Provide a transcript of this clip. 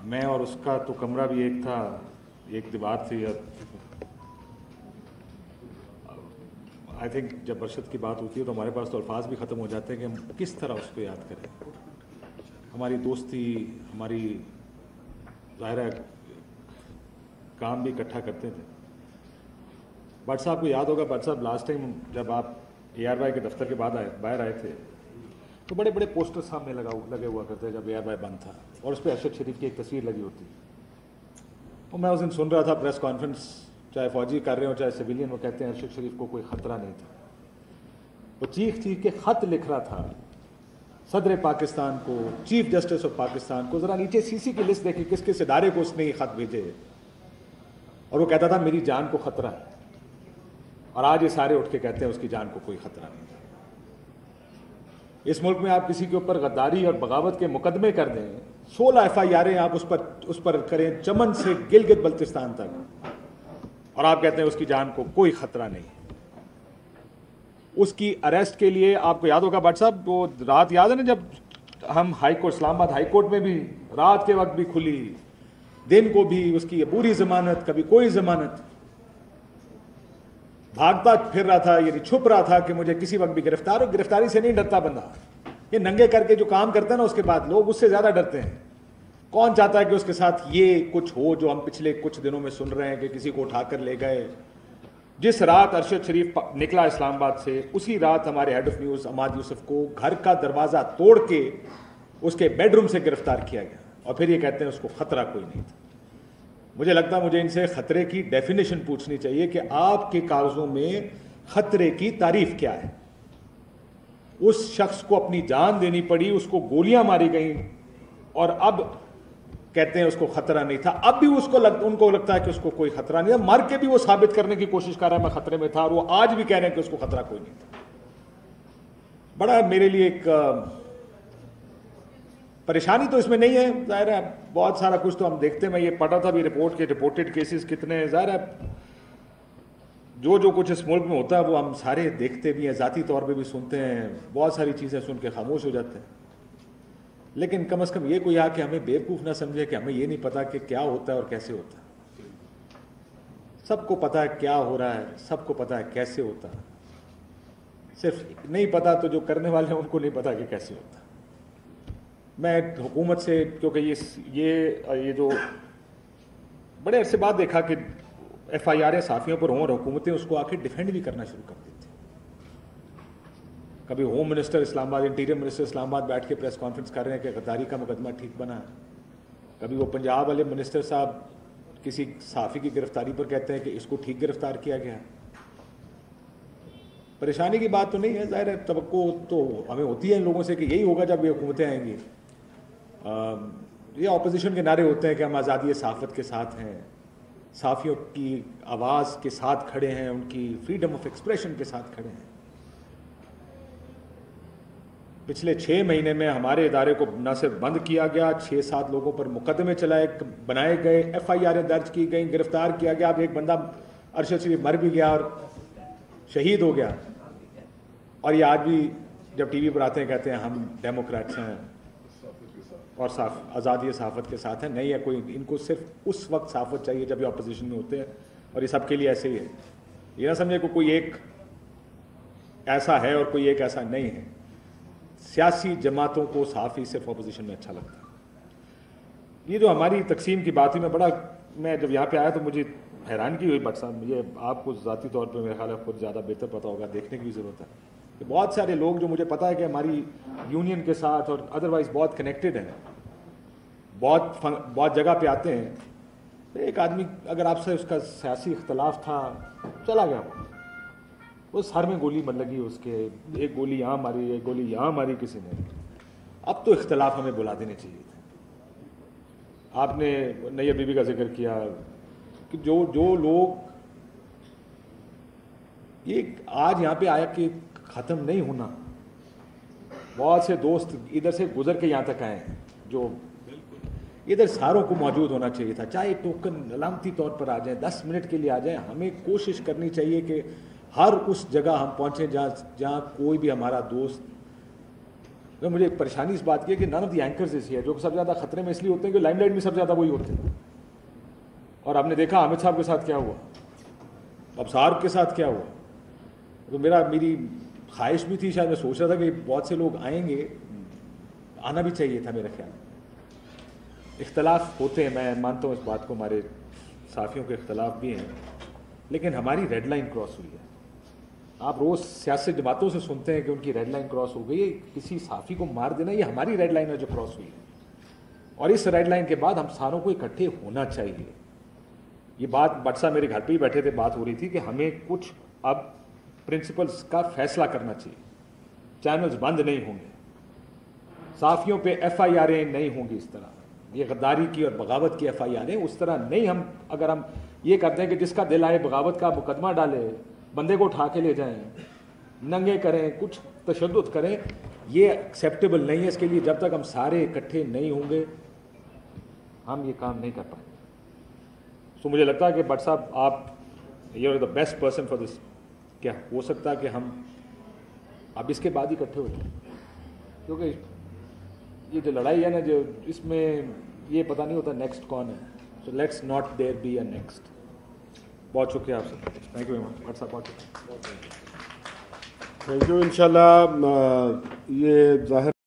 میں اور اس کا تو کمرہ بھی ایک تھا, ایک دیوار تھی. آئی تھنک جب ارشد کی بات ہوتی ہے تو ہمارے پاس تو الفاظ بھی ختم ہو جاتے ہیں کہ ہم کس طرح اس کو یاد کریں. ہماری دوستی, ہماری ظاہر ہے کام بھی اکٹھا کرتے تھے. بٹ صاحب کو یاد ہوگا, بٹ صاحب لاسٹ ٹائم جب آپ اے آر وائی کے دفتر کے بعد باہر آئے تھے تو بڑے بڑے پوسٹر سامنے لگے ہوا کرتے جب اے آر وائی بند تھا, اور اس پہ ارشد شریف کی ایک تصویر لگی ہوتی. اور میں اس دن سن رہا تھا پریس کانفرنس, چاہے فوجی کر رہے ہوں چاہے سویلین, وہ کہتے ہیں ارشد شریف کو کوئی خطرہ نہیں تھا. وہ چیخ کے خط لکھ رہا تھا صدر پاکستان کو, چیف جسٹس آف پاکستان کو. ذرا نیچے سی سی کی لسٹ دیکھیں کس کس ادارے کو اس نے یہ خط بھیجے, اور وہ کہتا تھا میری جان کو خطرہ ہے. اور آج یہ سارے اٹھ کے کہتے ہیں اس کی جان کو کوئی خطرہ نہیں. اس ملک میں آپ کسی کے اوپر غداری اور بغاوت کے مقدمے کر دیں, 16 FIR آپ اس پر کریں, چمن سے گلگت بلتستان تک, اور آپ کہتے ہیں اس کی جان کو کوئی خطرہ نہیں. اس کی اریسٹ کے لیے آپ کو یاد ہوگا بٹ صاحب, وہ رات یاد ہے نا جب ہم ہائی کورٹ, اسلام آباد ہائی کورٹ میں بھی رات کے وقت بھی کھلی, دن کو بھی اس کی پوری ضمانت, کبھی کوئی ضمانت. بھاگتا پھر رہا تھا, یعنی چھپ رہا تھا کہ مجھے کسی وقت بھی گرفتار ہو. گرفتاری سے نہیں ڈرتا بندہ, یہ ننگے کر کے جو کام کرتا ہے نا اس کے بعد لوگ اس سے زیادہ ڈرتے ہیں. کون چاہتا ہے کہ اس کے ساتھ یہ کچھ ہو جو ہم پچھلے کچھ دنوں میں سن رہے ہیں کہ کسی کو اٹھا کر لے گئے. جس رات ارشد شریف نکلا اسلام آباد سے, اسی رات ہمارے ہیڈ آف نیوز عماد یوسف کو گھر کا دروازہ توڑ کے اس کے بیڈ روم سے گرفتار کیا گیا, اور پھر یہ کہتے ہیں اس کو خطرہ کوئی نہیں تھا. مجھے لگتا ہے مجھے ان سے خطرے کی ڈیفینیشن پوچھنی چاہیے کہ آپ کے کاغذوں میں خطرے کی تعریف کیا ہے. اس شخص کو اپنی جان دینی پڑی, اس کو گولیاں ماری گئیں, اور اب کہتے ہیں اس کو خطرہ نہیں تھا. اب بھی ان کو لگتا ہے کہ اس کو کوئی خطرہ نہیں تھا. مر کے بھی وہ ثابت کرنے کی کوشش کر رہا ہے میں خطرے میں تھا, اور وہ آج بھی کہہ رہے ہیں کہ اس کو خطرہ کوئی نہیں تھا. بڑا میرے لیے ایک پریشانی تو اس میں نہیں ہے, ظاہر ہے بہت سارا کچھ تو ہم دیکھتے ہیں. میں یہ پڑھا تھا بھی رپورٹ کے رپورٹڈ کیسز کتنے ہیں. ظاہر ہے جو کچھ اس ملک میں ہوتا ہے وہ ہم سارے دیکھتے بھی ہیں, ذاتی طور پہ بھی سنتے ہیں. بہت ساری چیزیں سن کے خاموش ہو جاتے ہیں, لیکن کم از کم یہ کوئی آ کے ہمیں بیوقوف نہ سمجھے کہ ہمیں یہ نہیں پتا کہ کیا ہوتا ہے اور کیسے ہوتا ہے. سب کو پتا ہے کیا ہو رہا ہے, سب کو پتا ہے کیسے ہوتا ہے, صرف نہیں پتا تو جو کرنے والے ہیں ان کو نہیں پتا کہ کیسے ہوتا ہے. میں حکومت سے, کیونکہ یہ جو بڑے عرصے بعد دیکھا کہ FIR صحافیوں پر ہوں اور حکومتیں اس کو آ کے ڈیفینڈ بھی کرنا شروع کر دیتی. کبھی ہوم منسٹر اسلام آباد, انٹیریئر منسٹر اسلام آباد بیٹھ کے پریس کانفرنس کر رہے ہیں کہ غداری کا مقدمہ ٹھیک بنا ہے. کبھی وہ پنجاب والے منسٹر صاحب کسی صحافی کی گرفتاری پر کہتے ہیں کہ اس کو ٹھیک گرفتار کیا گیا. پریشانی کی بات تو نہیں ہے, ظاہر ہے توقع تو ہمیں ہوتی ہے ان لوگوں سے کہ یہی ہوگا جب یہ حکومتیں آئیں گی. یہ اپوزیشن کے نعرے ہوتے ہیں کہ ہم آزادی صحافت کے ساتھ ہیں, صحافیوں کی آواز کے ساتھ کھڑے ہیں, ان کی فریڈم آف ایکسپریشن کے ساتھ کھڑے ہیں. پچھلے 6 مہینے میں ہمارے ادارے کو نہ صرف بند کیا گیا, 6-7 لوگوں پر مقدمے بنائے گئے, FIR درج کی گئیں, گرفتار کیا گیا. اب ایک بندہ ارشد شریف مر بھی گیا اور شہید ہو گیا, اور یہ آج بھی جب ٹی وی پر آتے ہیں کہتے ہیں ہم ڈیموکریٹس ہیں اور آزادی صحافت کے ساتھ ہیں. نہیں ہے کوئی, ان کو صرف اس وقت صحافت چاہیے جب یہ اپوزیشن میں ہوتے ہیں, اور یہ سب کے لیے ایسے ہی ہے. یہ نہ سمجھے کہ کوئی ایک ایسا ہے اور کوئی ایک ایسا نہیں ہے. سیاسی جماعتوں کو صحافی صرف اپوزیشن میں اچھا لگتا ہے. یہ جو ہماری تقسیم کی بات ہوئی, میں جب یہاں پہ آیا تو مجھے حیرانگی ہوئی. بٹ صاحب مجھے آپ کو ذاتی طور پہ میرے خیال ہے خود زیادہ بہتر پتہ ہوگا, دیکھنے کی بھی ضرورت ہے کہ بہت سارے لوگ جو مجھے پتا ہے کہ ہماری یونین کے ساتھ اور ادروائز بہت کنیکٹڈ ہیں, بہت جگہ پہ آتے ہیں. ایک آدمی اگر آپ سے اس کا سیاسی اختلاف تھا, چلا گیا, وہ سر میں گولی لگی اس کے, ایک گولی یہاں ماری, ایک گولی یہاں ماری کسی نے. اب تو اختلاف ہمیں بلا دینے چاہیے تھے. آپ نے نیر بی بی کا ذکر کیا کہ جو لوگ یہ آج یہاں پہ آیا کہ ختم نہیں ہونا. بہت سے دوست ادھر سے گزر کے یہاں تک آئے ہیں, جو ادھر ساروں کو موجود ہونا چاہیے تھا, چاہے ٹوکن علامتی طور پر آ جائیں, 10 منٹ کے لیے آ جائیں. ہمیں کوشش کرنی چاہیے کہ ہر اس جگہ ہم پہنچیں جہاں کوئی بھی ہمارا دوست مجھے ایک پریشانی اس بات کی ہے کہ نن آف دی اینکرز ایسی ہے جو سب سے زیادہ خطرے میں اس لیے ہوتے ہیں کہ لائم لائٹ میں سب سے زیادہ وہی ہوتے ہیں. اور آپ نے دیکھا حامد صاحب کے ساتھ کیا ہوا, ابصار کے ساتھ کیا ہوا. تو میری خواہش بھی تھی, شاید میں سوچ رہا تھا کہ بہت سے لوگ آئیں گے, آنا بھی چاہیے تھا میرا خیال. اختلاف ہوتے ہیں, میں مانتا ہوں اس بات کو, ہمارے صحافیوں کے اختلاف بھی ہیں, لیکن ہماری ریڈ لائن کراس ہوئی ہے. آپ روز سیاسی جماعتوں سے سنتے ہیں کہ ان کی ریڈ لائن کراس ہو گئی ہے. کسی صحافی کو مار دینا یہ ہماری ریڈ لائن ہے جو کراس ہوئی ہے, اور اس ریڈ لائن کے بعد ہم ساروں کو اکٹھے ہونا چاہیے. یہ بات بٹ صاحب میرے گھر پہ ہی بیٹھے تھے, بات ہو رہی تھی کہ ہمیں کچھ اب پرنسپلز کا فیصلہ کرنا چاہیے. چینلز بند نہیں ہوں گے, صحافیوں پہ ایف آئی آریں نہیں ہوں گی اس طرح, یہ غداری کی اور بغاوت کی ایف آئی آریں اس طرح نہیں. ہم اگر ہم یہ کرتے ہیں کہ جس کا دل آئے بغاوت کا مقدمہ ڈالے, بندے کو اٹھا کے لے جائیں, ننگے کریں, کچھ تشدد کریں, یہ ایکسیپٹیبل نہیں ہے. اس کے لیے جب تک ہم سارے اکٹھے نہیں ہوں گے ہم یہ کام نہیں کر پائیں گے. سو مجھے لگتا ہے کہ بٹ صاحب آپ you are the best person for this. کیا ہو سکتا ہے کہ ہم اب اس کے بعد ہی اکٹھے ہو جائیں, کیونکہ یہ جو لڑائی ہے نا, جو اس میں یہ پتہ نہیں ہوتا نیکسٹ کون ہے. So let's not there be a next. بہت شکریہ آپ سے, thank you very much. Butt صاحب تھینک یو. انشاءاللہ یہ ظاہر